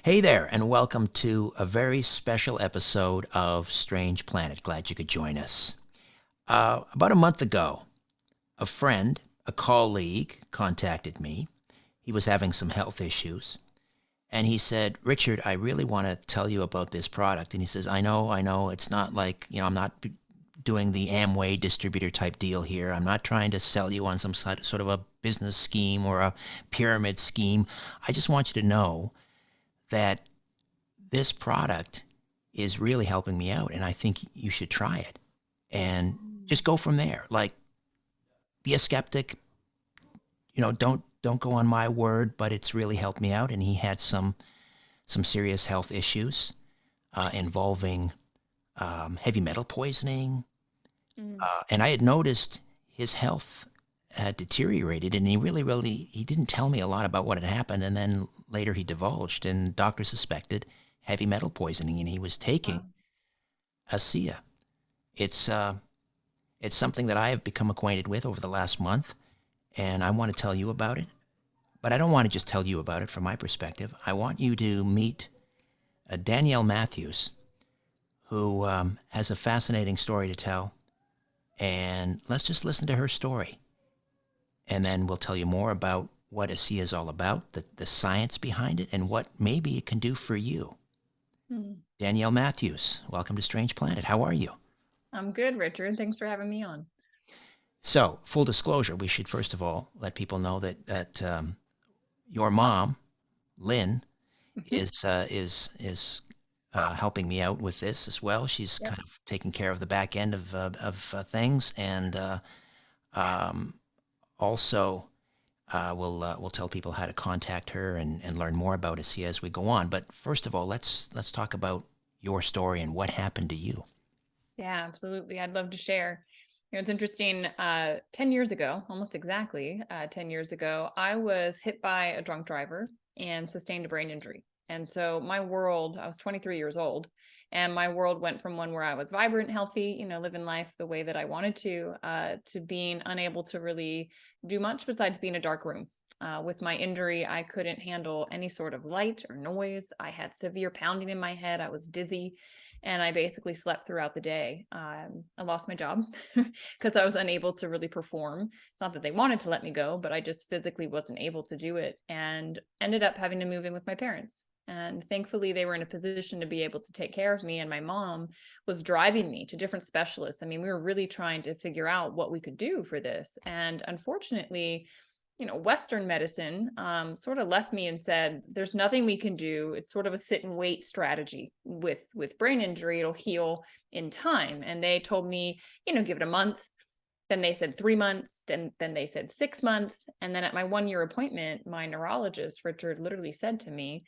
Hey there, and welcome to a very special episode of Strange Planet. Glad you could join us. About a month ago, a friend, a colleague, contacted me. He was having some health issues, and he said, Richard, I really want to tell you about this product. And he says, I know, it's not like, I'm not doing the Amway distributor type deal here. I'm not trying to sell you on some sort of a business scheme or a pyramid scheme. I just want you to know that this product is really helping me out, and I think you should try it and just go from there. Like, be a skeptic, don't go on my word, but it's really helped me out. And he had some serious health issues involving heavy metal poisoning, and I had noticed his health had deteriorated, and he didn't tell me a lot about what had happened. And then later he divulged, and doctors suspected heavy metal poisoning, and he was taking Asea. It's it's something that I have become acquainted with over the last month, and I want to tell you about it. But I don't want to just tell you about it from my perspective. I want you to meet Danielle Matthews, who has a fascinating story to tell. And let's just listen to her story. And then we'll tell you more about what Asea is all about, the science behind it, and what maybe it can do for you. Danielle Matthews, welcome to Strange Planet. How are you? I'm good, Richard. Thanks for having me on. So, full disclosure, we should first of all let people know that your mom, Lynn, is helping me out with this as well. She's Yep. kind of taking care of the back end of things, and also we'll tell people how to contact her and learn more about Asea as we go on. But first of all, let's talk about your story and what happened to you. Yeah, absolutely. I'd love to share. It's interesting. 10 years ago, almost exactly 10 years ago, I was hit by a drunk driver and sustained a brain injury. And so my world, I was 23 years old, and my world went from one where I was vibrant, healthy, living life the way that I wanted to being unable to really do much besides be in a dark room. With my injury, I couldn't handle any sort of light or noise. I had severe pounding in my head. I was dizzy, and I basically slept throughout the day. I lost my job because I was unable to really perform. It's not that they wanted to let me go, but I just physically wasn't able to do it, and ended up having to move in with my parents. And thankfully, they were in a position to be able to take care of me. And my mom was driving me to different specialists. I mean, we were really trying to figure out what we could do for this. And unfortunately, Western medicine sort of left me and said, there's nothing we can do. It's sort of a sit and wait strategy with brain injury. It'll heal in time. And they told me, give it a month. Then they said 3 months. Then they said 6 months. And then at my 1 year appointment, my neurologist, Richard, literally said to me,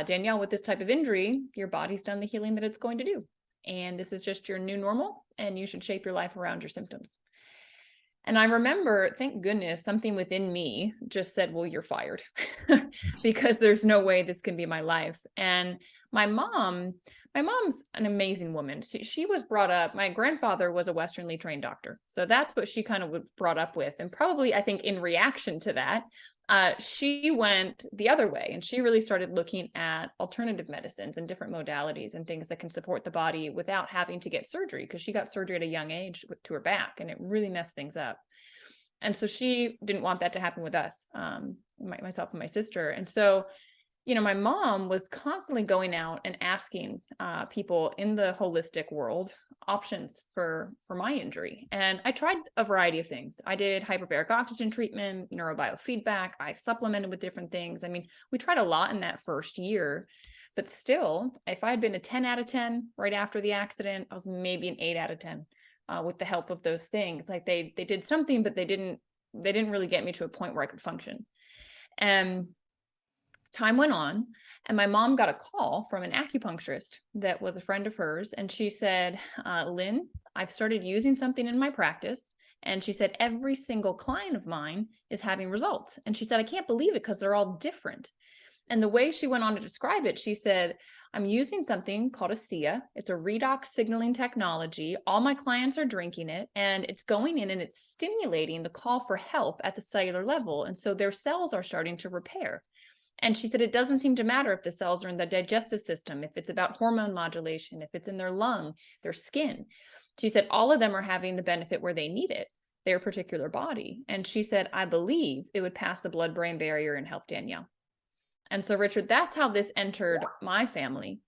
Danielle, with this type of injury, your body's done the healing that it's going to do. And this is just your new normal. And you should shape your life around your symptoms. And I remember, thank goodness, something within me just said, well, you're fired because there's no way this can be my life. And my mom's an amazing woman. She was brought up, my grandfather was a Westernly trained doctor. So that's what she kind of was brought up with. And probably, I think, in reaction to that, she went the other way, and she really started looking at alternative medicines and different modalities and things that can support the body without having to get surgery, because she got surgery at a young age to her back, and it really messed things up. And so she didn't want that to happen with us, myself and my sister. And so my mom was constantly going out and asking people in the holistic world options for my injury. And I tried a variety of things. I did hyperbaric oxygen treatment, neurobiofeedback. I supplemented with different things. I mean, we tried a lot in that first year, but still, if I had been a 10 out of 10 right after the accident, I was maybe an 8 out of 10 with the help of those things. Like they did something, but they didn't really get me to a point where I could function. And time went on, and my mom got a call from an acupuncturist that was a friend of hers. And she said, Lynn, I've started using something in my practice. And she said, every single client of mine is having results. And she said, I can't believe it because they're all different. And the way she went on to describe it, she said, I'm using something called Asea. It's a redox signaling technology. All my clients are drinking it, and it's going in and it's stimulating the call for help at the cellular level. And so their cells are starting to repair. And she said, it doesn't seem to matter if the cells are in the digestive system, if it's about hormone modulation, if it's in their lung, their skin. She said, all of them are having the benefit where they need it, their particular body. And she said, I believe it would pass the blood-brain barrier and help Danielle. And so, Richard, that's how this entered my family.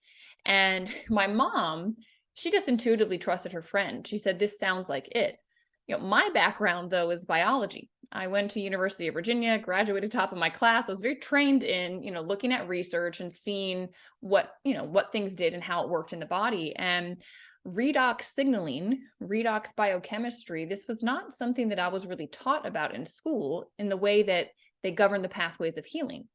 And my mom, she just intuitively trusted her friend. She said, this sounds like it. My background, though, is biology. I went to University of Virginia, graduated top of my class. I was very trained in, looking at research and seeing what things did and how it worked in the body. And redox signaling, redox biochemistry, this was not something that I was really taught about in school in the way that they govern the pathways of healing.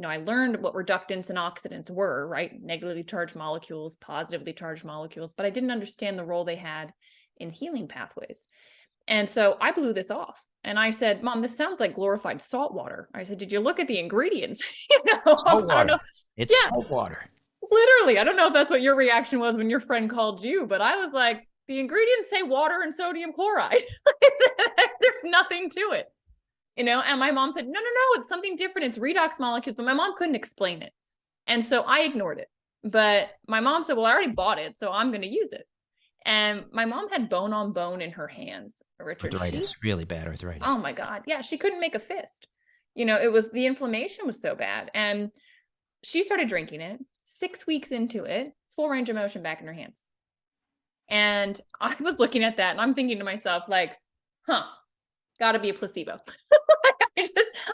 I learned what reductants and oxidants were, right? Negatively charged molecules, positively charged molecules, but I didn't understand the role they had in healing pathways. And so I blew this off and I said, Mom, this sounds like glorified salt water. I said, did you look at the ingredients? Salt I don't water. know. It's salt water. Literally. I don't know if that's what your reaction was when your friend called you, but I was like, the ingredients say water and sodium chloride. There's nothing to it. And my mom said, no, it's something different. It's redox molecules, but my mom couldn't explain it. And so I ignored it. But my mom said, well, I already bought it, so I'm going to use it. And my mom had bone on bone in her hands, Richard. Arthritis, really bad arthritis. Oh my God. Yeah. She couldn't make a fist. It was, the inflammation was so bad. And she started drinking it. 6 weeks into it, full range of motion back in her hands. And I was looking at that and I'm thinking to myself, like, gotta be a placebo.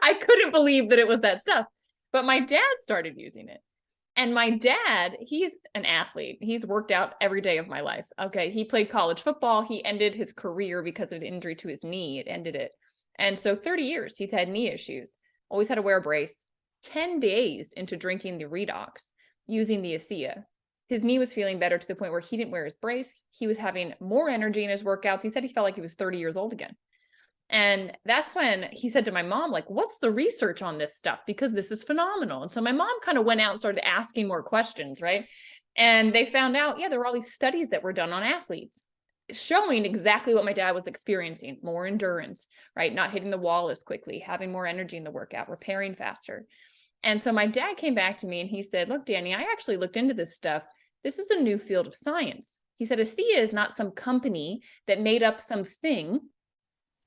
I couldn't believe that it was that stuff. But my dad started using it. And my dad, he's an athlete. He's worked out every day of my life. Okay. He played college football. He ended his career because of an injury to his knee. It ended it. And so 30 years, he's had knee issues, always had to wear a brace. 10 days into drinking the Redox, using the Asea, his knee was feeling better to the point where he didn't wear his brace. He was having more energy in his workouts. He said he felt like he was 30 years old again. And that's when he said to my mom, like, what's the research on this stuff? Because this is phenomenal. And so my mom kind of went out and started asking more questions, right? And they found out, there were all these studies that were done on athletes showing exactly what my dad was experiencing, more endurance, right? Not hitting the wall as quickly, having more energy in the workout, repairing faster. And so my dad came back to me and he said, look, Danny, I actually looked into this stuff. This is a new field of science. He said, Asea is not some company that made up something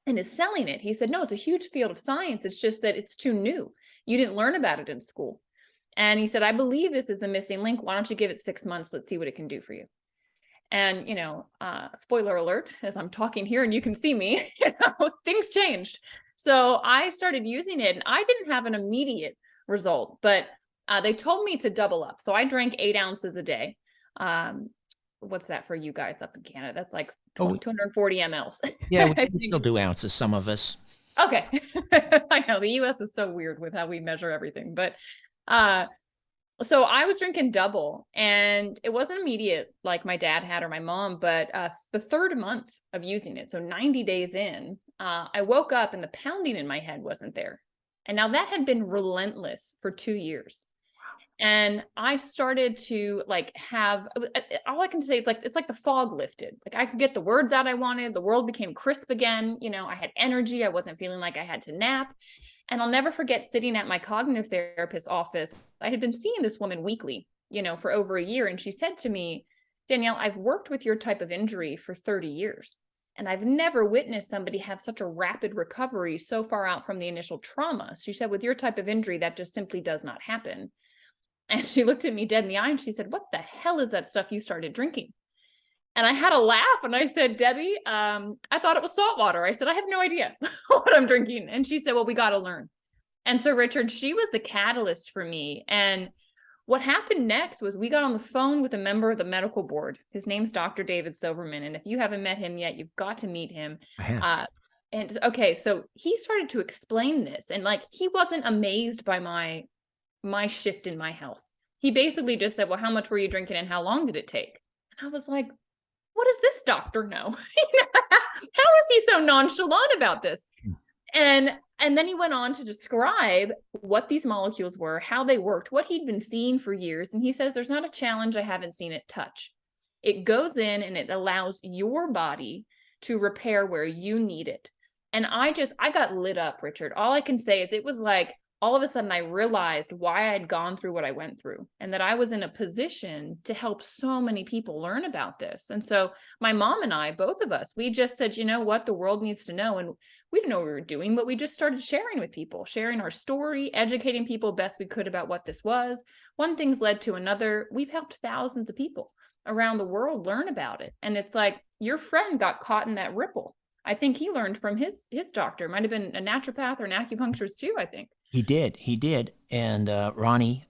and is selling it. He said, no, it's a huge field of science. It's just that it's too new. You didn't learn about it in school. And he said, I believe this is the missing link. Why don't you give it 6 months? Let's see what it can do for you. And, spoiler alert, as I'm talking here and you can see me, things changed. So I started using it and I didn't have an immediate result, but they told me to double up. So I drank 8 ounces a day. What's that for you guys up in Canada? That's like 240 mLs. Yeah, we still do ounces, some of us. Okay. I know the US is so weird with how we measure everything, but so I was drinking double and it wasn't immediate like my dad had or my mom, but the 3rd month of using it, so 90 days in, I woke up and the pounding in my head wasn't there. And now that had been relentless for 2 years. And I started to have, all I can say is it's like the fog lifted. Like I could get the words out I wanted. The world became crisp again. I had energy. I wasn't feeling like I had to nap. And I'll never forget sitting at my cognitive therapist's office. I had been seeing this woman weekly, for over a year. And she said to me, Danielle, I've worked with your type of injury for 30 years. And I've never witnessed somebody have such a rapid recovery so far out from the initial trauma. She said, with your type of injury, that just simply does not happen. And she looked at me dead in the eye and she said, what the hell is that stuff you started drinking? And I had a laugh and I said, Debbie, I thought it was salt water. I said, I have no idea what I'm drinking. And she said, well, we got to learn. And so Richard, she was the catalyst for me. And what happened next was we got on the phone with a member of the medical board. His name's Dr. David Silverman. And if you haven't met him yet, you've got to meet him. I have. And okay, so he started to explain this and he wasn't amazed by my shift in my health. He basically just said, well, how much were you drinking and how long did it take? And I was like, what does this doctor know? How is he so nonchalant about this? And then he went on to describe what these molecules were, how they worked, what he'd been seeing for years. And he says, there's not a challenge I haven't seen it touch. It goes in and it allows your body to repair where you need it. And I got lit up, Richard. All I can say is it was like all of a sudden I realized why I'd gone through what I went through, and that I was in a position to help so many people learn about this. And so my mom and I, both of us, we just said, you know what, the world needs to know. And we didn't know what we were doing, but we just started sharing with people, sharing our story, educating people best we could about what this was. One thing's led to another. We've helped thousands of people around the world learn about it. And it's like your friend got caught in that ripple. I think he learned from his doctor. Might have been a naturopath or an acupuncturist too, I think. He did. And Ronnie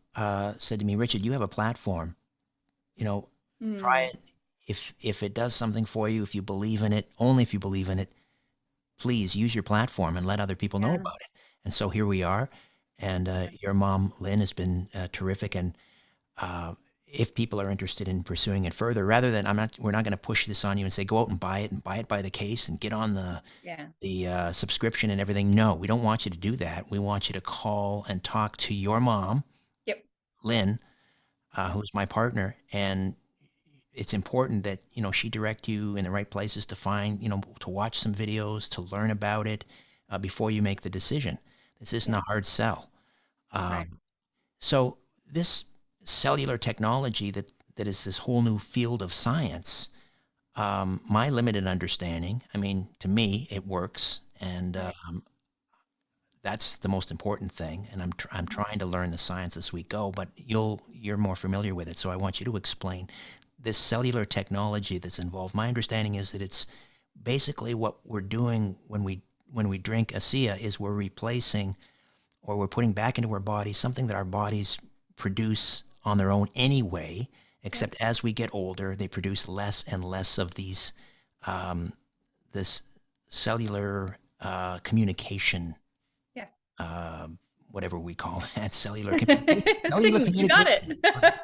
said to me, Richard, you have a platform. You know, try Mm, it. If it does something for you, if you believe in it, only if you believe in it, please use your platform and let other people know yeah. about it. And so here we are. And your mom, Lynn, has been terrific. And if people are interested in pursuing it further, rather than we're not going to push this on you and say go out and buy it by the case and get on Yeah. the subscription and everything. No, we don't want you to do that. We want you to call and talk to your mom, Yep. Lynn, Yep. who's my partner, and it's important that she direct you in the right places to find, to watch some videos, to learn about it before you make the decision. This isn't Yeah. a hard sell. Right. So this cellular technology that is this whole new field of science, my limited understanding, I mean, to me, it works, and Right. that's the most important thing. And I'm Mhm. trying to learn the science as we go, but you're more familiar with it, so I want you to explain this cellular technology that's involved. My understanding is that it's basically what we're doing when we drink Asea is we're replacing or we're putting back into our bodies something that our bodies produce on their own anyway, Yep. except as we get older, they produce less and less of um, this cellular communication, Yeah. uh, whatever we call that, cellular communication. Cellular Signal. You got it. communication.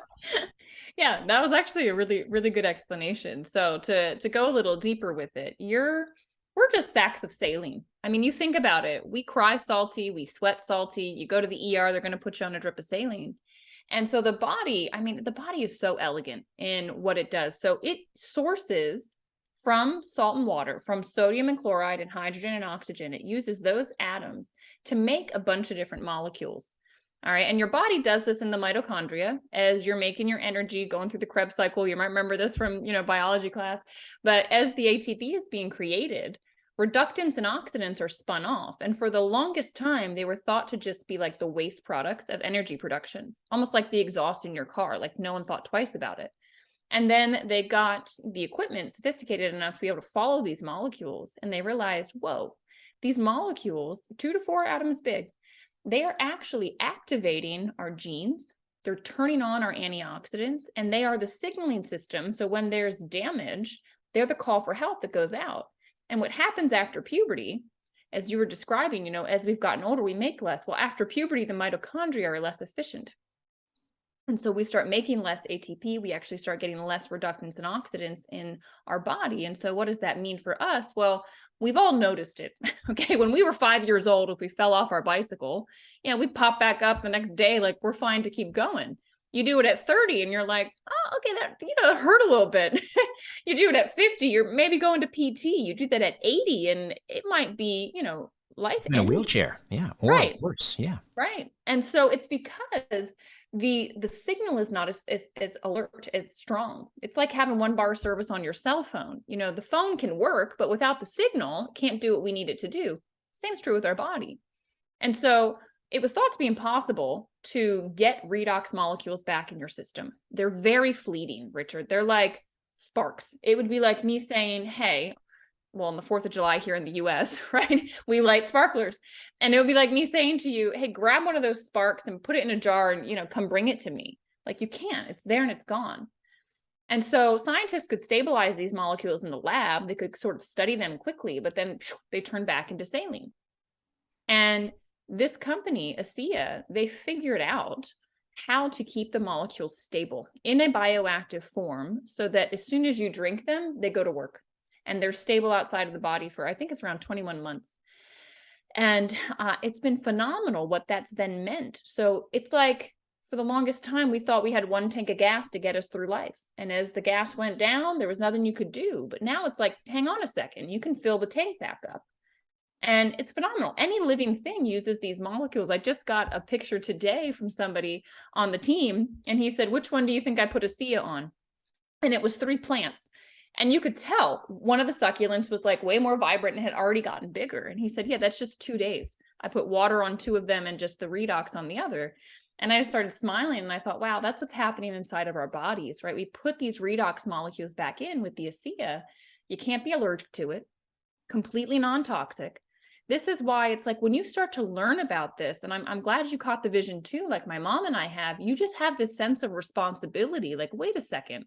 Yeah, that was actually a really, really good explanation. So to go a little deeper with it, we're just sacks of saline. I mean, you think about it. We cry salty, we sweat salty. You go to the ER, they're going to put you on a drip of saline. And so the body, I mean, the body is so elegant in what it does. So it sources from salt and water, from sodium and chloride and hydrogen and oxygen. It uses those atoms to make a bunch of different molecules. All right. And your body does this in the mitochondria as you're making your energy, going through the Krebs cycle. You might remember this from, biology class. But as the ATP is being created, reductants and oxidants are spun off. And for the longest time, they were thought to just be like the waste products of energy production, almost like the exhaust in your car. Like no one thought twice about it. And then they got the equipment sophisticated enough to be able to follow these molecules. And they realized, whoa, these molecules, 2 to 4 atoms big, they are actually activating our genes. They're turning on our antioxidants, and they are the signaling system. So when there's damage, they're the call for help that goes out. And what happens after puberty, as you were describing, as we've gotten older, we make less. Well, after puberty, the mitochondria are less efficient. And so we start making less ATP. We actually start getting less reductants and oxidants in our body. And so what does that mean for us? Well, we've all noticed it. Okay. When we were 5 years old, if we fell off our bicycle, we'd pop back up the next day, like we're fine to keep going. You do it at 30 and you're like, oh, okay, that, it hurt a little bit. You do it at 50, you're maybe going to PT. You do that at 80 and it might be, life In a ending. wheelchair, yeah, or Right. worse, yeah. Right. And so it's because the signal is not as alert, as strong. It's like having 1 bar service on your cell phone. The phone can work, but without the signal, it can't do what we need it to do. Same's true with our body. And so it was thought to be impossible to get redox molecules back in your system. They're very fleeting, Richard. They're like sparks. It would be like me saying, hey, well, on the 4th of July here in the US, right? We light sparklers. And it would be like me saying to you, hey, grab one of those sparks and put it in a jar and, come bring it to me. Like you can't, it's there and it's gone. And so scientists could stabilize these molecules in the lab. They could sort of study them quickly, but then they turn back into saline. And this company, Asea, they figured out how to keep the molecules stable in a bioactive form so that as soon as you drink them, they go to work and they're stable outside of the body for, I think it's around 21 months. And it's been phenomenal what that's then meant. So it's like for the longest time, we thought we had 1 tank of gas to get us through life. And as the gas went down, there was nothing you could do. But now it's like, hang on a second, you can fill the tank back up. And it's phenomenal. Any living thing uses these molecules. I just got a picture today from somebody on the team, and he said, "Which one do you think I put Asea on?" And it was 3 plants. And you could tell one of the succulents was like way more vibrant and had already gotten bigger. And he said, "Yeah, that's just 2 days. I put water on 2 of them and just the Redox on the other." And I just started smiling and I thought, wow, that's what's happening inside of our bodies, right? We put these Redox molecules back in with the Asea. You can't be allergic to it, completely non-toxic. This is why it's like when you start to learn about this, and I'm glad you caught the vision too, like my mom and I have, you just have this sense of responsibility. Like, wait a second,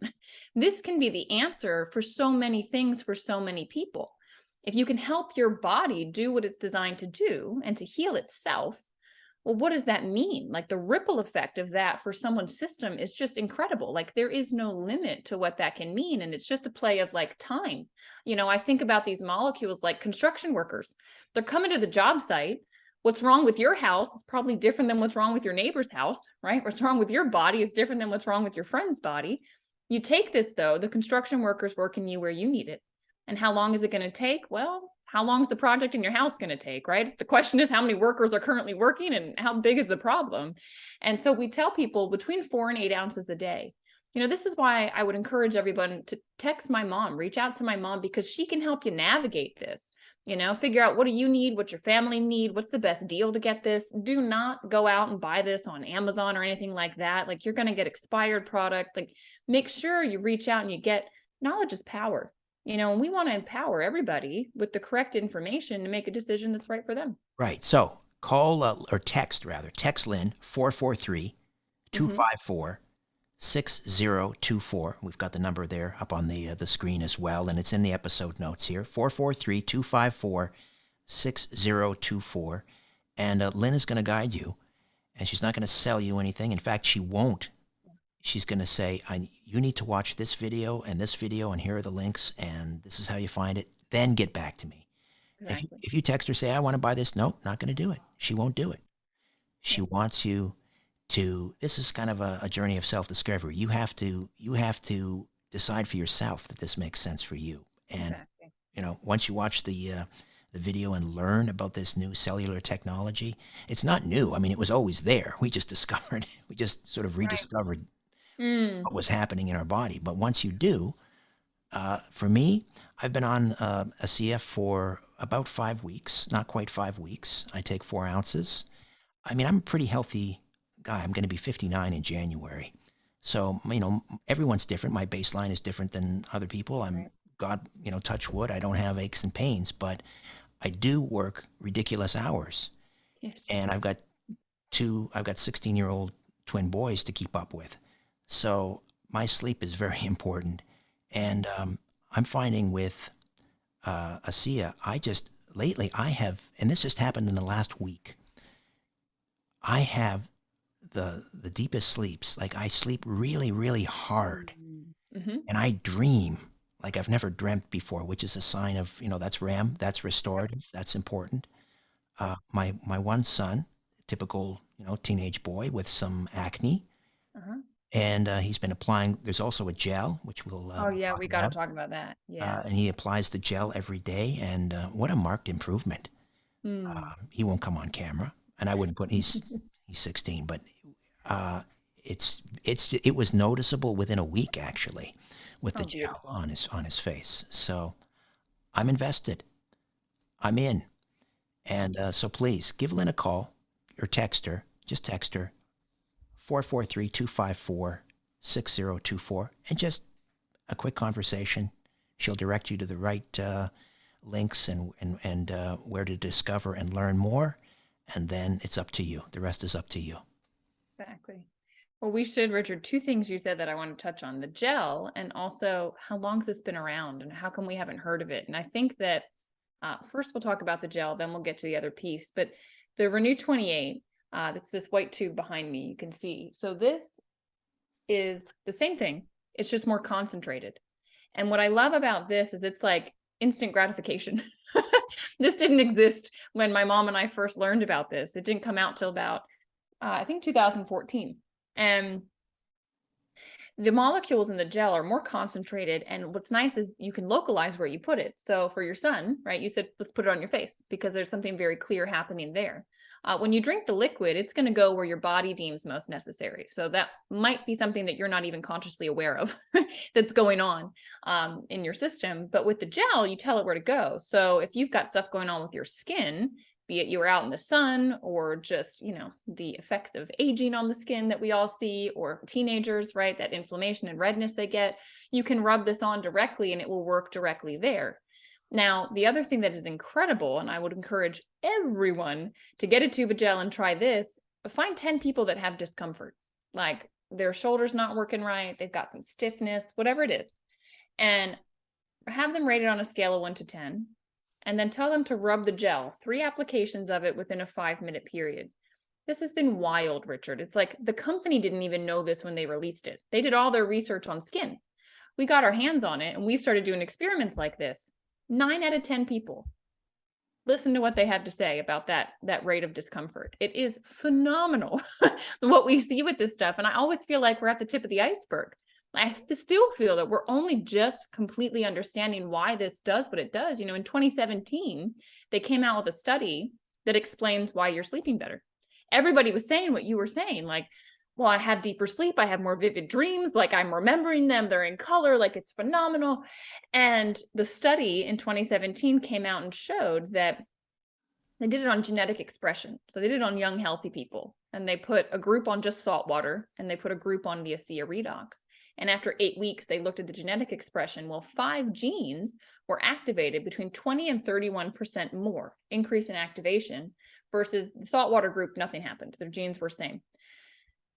this can be the answer for so many things for so many people. If you can help your body do what it's designed to do and to heal itself, well, what does that mean? Like the ripple effect of that for someone's system is just incredible. Like there is no limit to what that can mean. And it's just a play of like time. I think about these molecules like construction workers. They're coming to the job site. What's wrong with your house is probably different than what's wrong with your neighbor's house, right? What's wrong with your body is different than what's wrong with your friend's body. You take this though, the construction workers working you where you need it. And how long is it going to take? Well, how long is the project in your house going to take, right? The question is how many workers are currently working and how big is the problem? And so we tell people between 4 and 8 ounces a day. This is why I would encourage everyone to text my mom, reach out to my mom, because she can help you navigate this. Figure out what do you need, what your family need, what's the best deal to get this. Do not go out and buy this on Amazon or anything like that. Like you're going to get expired product. Like make sure you reach out and you get knowledge is power. And we want to empower everybody with the correct information to make a decision that's right for them. Right. So call or text rather. Text Lynn 443 254 6024. We've got the number there up on the screen as well, and it's in the episode notes here. 443 254 6024. And Lynn is going to guide you, and she's not going to sell you anything. In fact, she won't. She's going to say, you need to watch this video, and here are the links, and this is how you find it. Then get back to me. Exactly. If you text her, say, I want to buy this. No, not going to do it. She won't do it. She wants you to, this is kind of a journey of self-discovery. You have to decide for yourself that this makes sense for you. And, Exactly. Once you watch the video and learn about this new cellular technology, it's not new. I mean, it was always there. We just sort of rediscovered what was happening in our body. But once you do, for me, I've been on Asea for about 5 weeks, not quite 5 weeks. I take 4 ounces. I mean, I'm a pretty healthy guy. I'm going to be 59 in January. So, everyone's different. My baseline is different than other people. God, touch wood, I don't have aches and pains, but I do work ridiculous hours. Yes. And I've got 16-year-old twin boys to keep up with. So my sleep is very important. And I'm finding with Asea, lately I have, and this just happened in the last week, I have the deepest sleeps. Like I sleep really, really hard. And I dream like I've never dreamt before, which is a sign of, that's REM, that's restorative, that's important. My one son, typical, teenage boy with some acne, and he's been applying. There's also a gel, which we'll Oh yeah, talk we got to about. talk about that. Yeah. And he applies the gel every day, and what a marked improvement. He won't come on camera, and I wouldn't put. He's 16, but it was noticeable within a week actually, with the gel on his face. So I'm invested. I'm in. And so please give Lynn a call or text her. Just text her 443-254-6024 and just a quick conversation. She'll direct you to the right links and where to discover and learn more. And then it's up to you. The rest is up to you. Exactly. Well, we should, Richard, 2 things you said that I want to touch on, the gel and also how long has this been around and how come we haven't heard of it? And I think that first we'll talk about the gel, then we'll get to the other piece. But the Renew 28, that's this white tube behind me, you can see. So this is the same thing. It's just more concentrated. And what I love about this is it's like instant gratification. This didn't exist when my mom and I first learned about this. It didn't come out till about, I think 2014. And The molecules in the gel are more concentrated, and what's nice is you can localize where you put it. So for your son, right, you said let's put it on your face because there's something very clear happening there. When you drink the liquid, it's going to go where your body deems most necessary. So that might be something that you're not even consciously aware of that's going on in your system. But with the gel, you tell it where to go. So if you've got stuff going on with your skin, be it you were out in the sun or just, the effects of aging on the skin that we all see, or teenagers, right? That inflammation and redness they get, you can rub this on directly and it will work directly there. Now, the other thing that is incredible, and I would encourage everyone to get a tube of gel and try this, find 10 people that have discomfort, like their shoulders not working right, they've got some stiffness, whatever it is, and have them rated on a scale of 1 to 10. And then tell them to rub the gel, 3 applications of it within a 5-minute period. This has been wild, Richard. It's like the company didn't even know this when they released it. They did all their research on skin. We got our hands on it and we started doing experiments like this. 9 out of 10 people. Listen to what they had to say about that rate of discomfort. It is phenomenal what we see with this stuff. And I always feel like we're at the tip of the iceberg. I still feel that we're only just completely understanding why this does what it does. In 2017, they came out with a study that explains why you're sleeping better. Everybody was saying what you were saying, like, well, I have deeper sleep. I have more vivid dreams. Like I'm remembering them. They're in color. Like it's phenomenal. And the study in 2017 came out and showed that they did it on genetic expression. So they did it on young, healthy people. And they put a group on just salt water and they put a group on the Asea Redox. And after 8 weeks, they looked at the genetic expression. Well, 5 genes were activated between 20 and 31% more increase in activation versus the saltwater group, nothing happened. Their genes were same.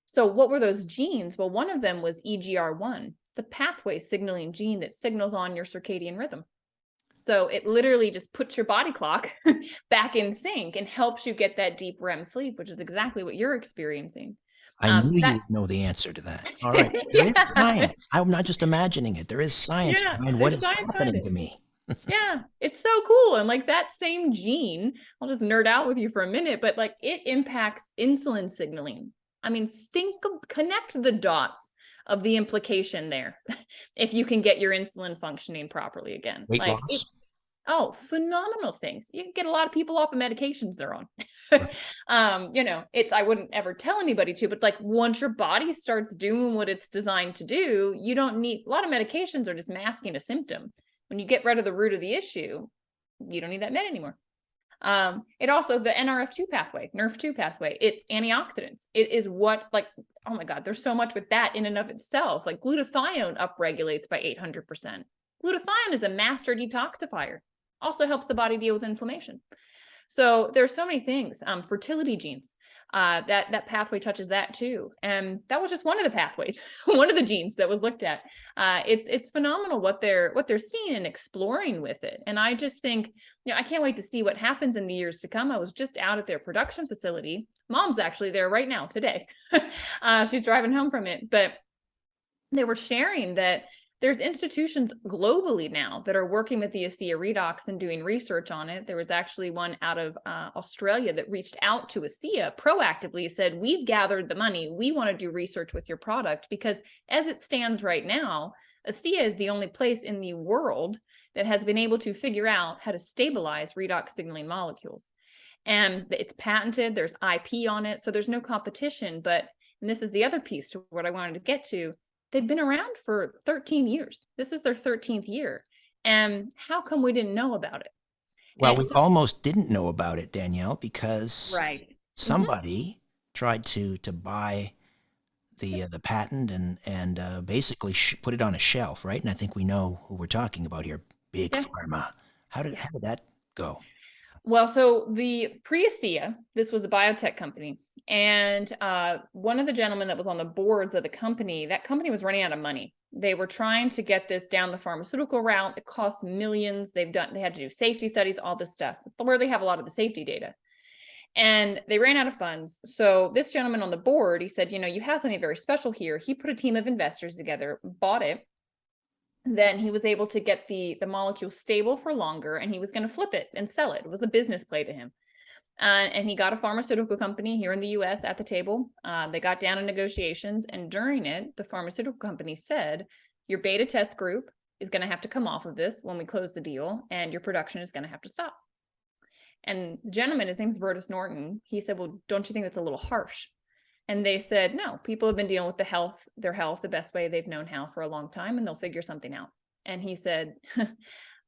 So what were those genes? Well, one of them was EGR1. It's a pathway signaling gene that signals on your circadian rhythm. So it literally just puts your body clock back in sync and helps you get that deep REM sleep, which is exactly what you're experiencing. I knew you would know the answer to that. All right. There is science. I'm not just imagining it. There is science behind what is happening to me. Yeah, it's so cool. And like that same gene, I'll just nerd out with you for a minute, but like it impacts insulin signaling. I mean, connect the dots of the implication there. If you can get your insulin functioning properly again. Weight loss. Phenomenal things. You can get a lot of people off of medications they're on. I wouldn't ever tell anybody to, but like once your body starts doing what it's designed to do, you don't need, a lot of medications are just masking a symptom. When you get rid of the root of the issue, you don't need that med anymore. It also, the NRF2 pathway, NRF2 pathway, it's antioxidants. It is what, like, oh my God, there's so much with that in and of itself. Like glutathione upregulates by 800%. Glutathione is a master detoxifier. Also helps the body deal with inflammation. So there's so many things. Fertility genes, that pathway touches that too. And that was just one of the pathways, one of the genes that was looked at. It's phenomenal what they're seeing and exploring with it. And I just think, I can't wait to see what happens in the years to come. I was just out at their production facility. Mom's actually there right now today. She's driving home from it, but they were sharing that there's institutions globally now that are working with the Asea Redox and doing research on it. There was actually one out of Australia that reached out to Asea proactively, said, we've gathered the money. We want to do research with your product because as it stands right now, Asea is the only place in the world that has been able to figure out how to stabilize redox signaling molecules. And it's patented, there's IP on it, so there's no competition. But, and this is the other piece to what I wanted to get to, they've been around for 13 years. This is their 13th year. And how come we didn't know about it? Well, we almost didn't know about it, Danielle, because somebody tried to buy the patent and basically put it on a shelf, right? And I think we know who we're talking about here, Big Pharma. How did that go? Well, so the pre-Asea, this was a biotech company. And one of the gentlemen that was on the boards of the company, that company was running out of money. They were trying to get this down the pharmaceutical route. It costs millions. They had to do safety studies, all this stuff, where they have a lot of the safety data. And they ran out of funds. So this gentleman on the board, he said, you have something very special here. He put a team of investors together, bought it. Then he was able to get the molecule stable for longer, and he was going to flip it and sell it. It was a business play to him. And he got a pharmaceutical company here in the US at the table. They got down in negotiations. And during it, the pharmaceutical company said, your beta test group is going to have to come off of this when we close the deal, and your production is going to have to stop. And the gentleman, his name's Vertus Norton, he said, well, don't you think that's a little harsh? And they said, no, people have been dealing with their health the best way they've known how for a long time, and they'll figure something out. And he said, no,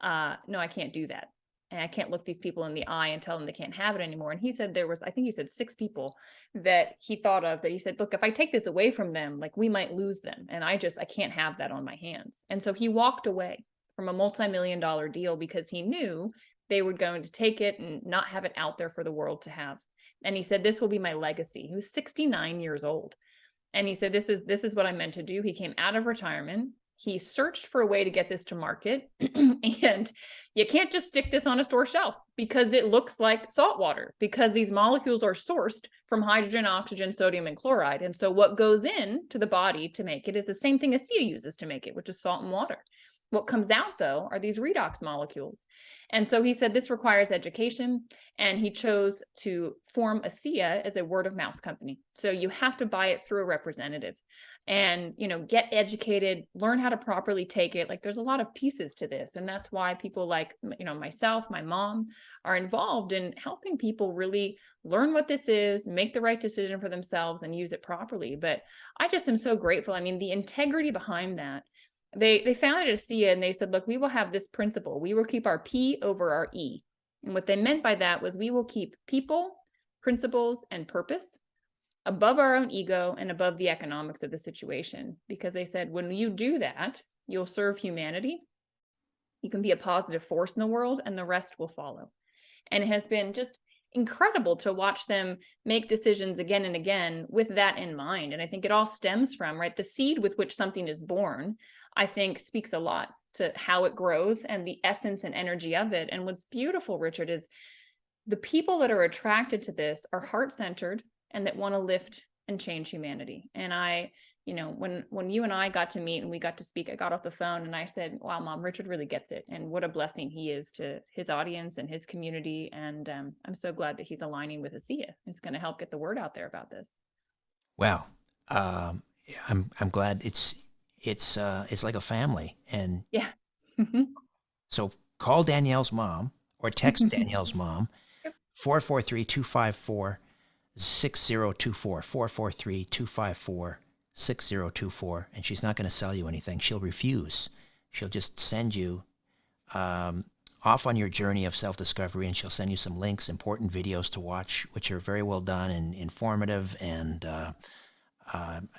I can't do that. And I can't look these people in the eye and tell them they can't have it anymore. And he said I think he said 6 people that he thought of that he said, look, if I take this away from them, like we might lose them. And I can't have that on my hands. And so he walked away from a multi-million-dollar deal because he knew they were going to take it and not have it out there for the world to have. And he said, this will be my legacy. He was 69 years old. And he said, this is what I meant to do. He came out of retirement. He searched for a way to get this to market. And you can't just stick this on a store shelf because it looks like salt water, because these molecules are sourced from hydrogen, oxygen, sodium, and chloride. And so what goes into the body to make it is the same thing Asea uses to make it, which is salt and water. What comes out, though, are these redox molecules. And so he said this requires education, and he chose to form Asea as a word of mouth company. So you have to buy it through a representative and, get educated, learn how to properly take it. Like there's a lot of pieces to this. And that's why people like, myself, my mom are involved in helping people really learn what this is, make the right decision for themselves and use it properly. But I just am so grateful. I mean, the integrity behind that. They founded Asea and they said, look, we will have this principle. We will keep our P over our E. And what they meant by that was we will keep people, principles, and purpose above our own ego and above the economics of the situation. Because they said, when you do that, you'll serve humanity. You can be a positive force in the world and the rest will follow. And it has been just incredible to watch them make decisions again and again with that in mind. And I think it all stems from, right, the seed with which something is born, I think speaks a lot to how it grows and the essence and energy of it. And what's beautiful, Richard, is the people that are attracted to this are heart-centered and that want to lift and change humanity. And when you and I got to meet and we got to speak, I got off the phone and I said, wow, Mom, Richard really gets it. And what a blessing he is to his audience and his community. And I'm so glad that he's aligning with Asea. It's going to help get the word out there about this. Wow. I'm glad it's like a family. And yeah. So call Danielle's mom or text Danielle's mom, 443-254-6024, 443-254-6024, and she's not going to sell you anything. She'll refuse. She'll just send you off on your journey of self-discovery, and she'll send you some links, important videos to watch, which are very well done and informative, and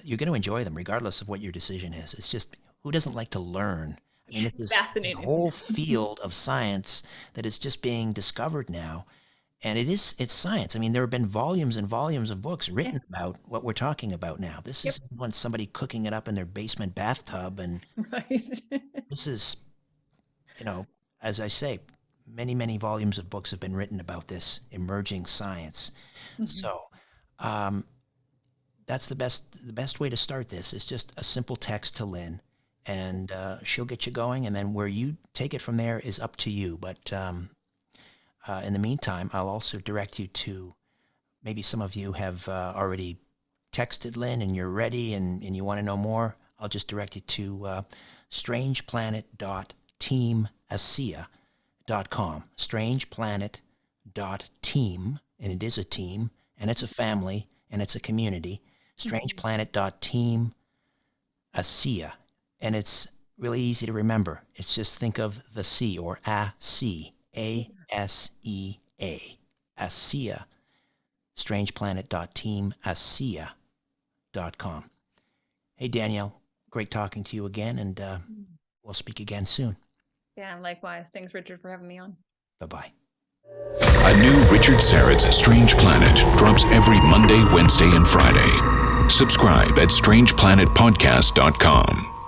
you're going to enjoy them regardless of what your decision is. It's just, who doesn't like to learn? I mean, it's this whole field of science that is just being discovered now. And it's science. I mean, there have been volumes and volumes of books written about what we're talking about now. This isn't somebody cooking it up in their basement bathtub. And this is, as I say, many, many volumes of books have been written about this emerging science. Mm-hmm. So that's the best way to start this is just a simple text to Lynn, and she'll get you going. And then where you take it from there is up to you. But in the meantime, I'll also direct you to, maybe some of you have already texted Lynn and you're ready and you want to know more. I'll just direct you to strangeplanet.teamasea.com. Strangeplanet.team, and it is a team, and it's a family, and it's a community. Strangeplanet.teamasea, and it's really easy to remember. It's just think of the sea, or A-C, A-S-E-A, Asea, strangeplanet.teamasea.com. Hey, Danielle, great talking to you again, and we'll speak again soon. Yeah, likewise. Thanks, Richard, for having me on. Bye-bye. A new Richard Syrett's Strange Planet drops every Monday, Wednesday, and Friday. Subscribe at strangeplanetpodcast.com.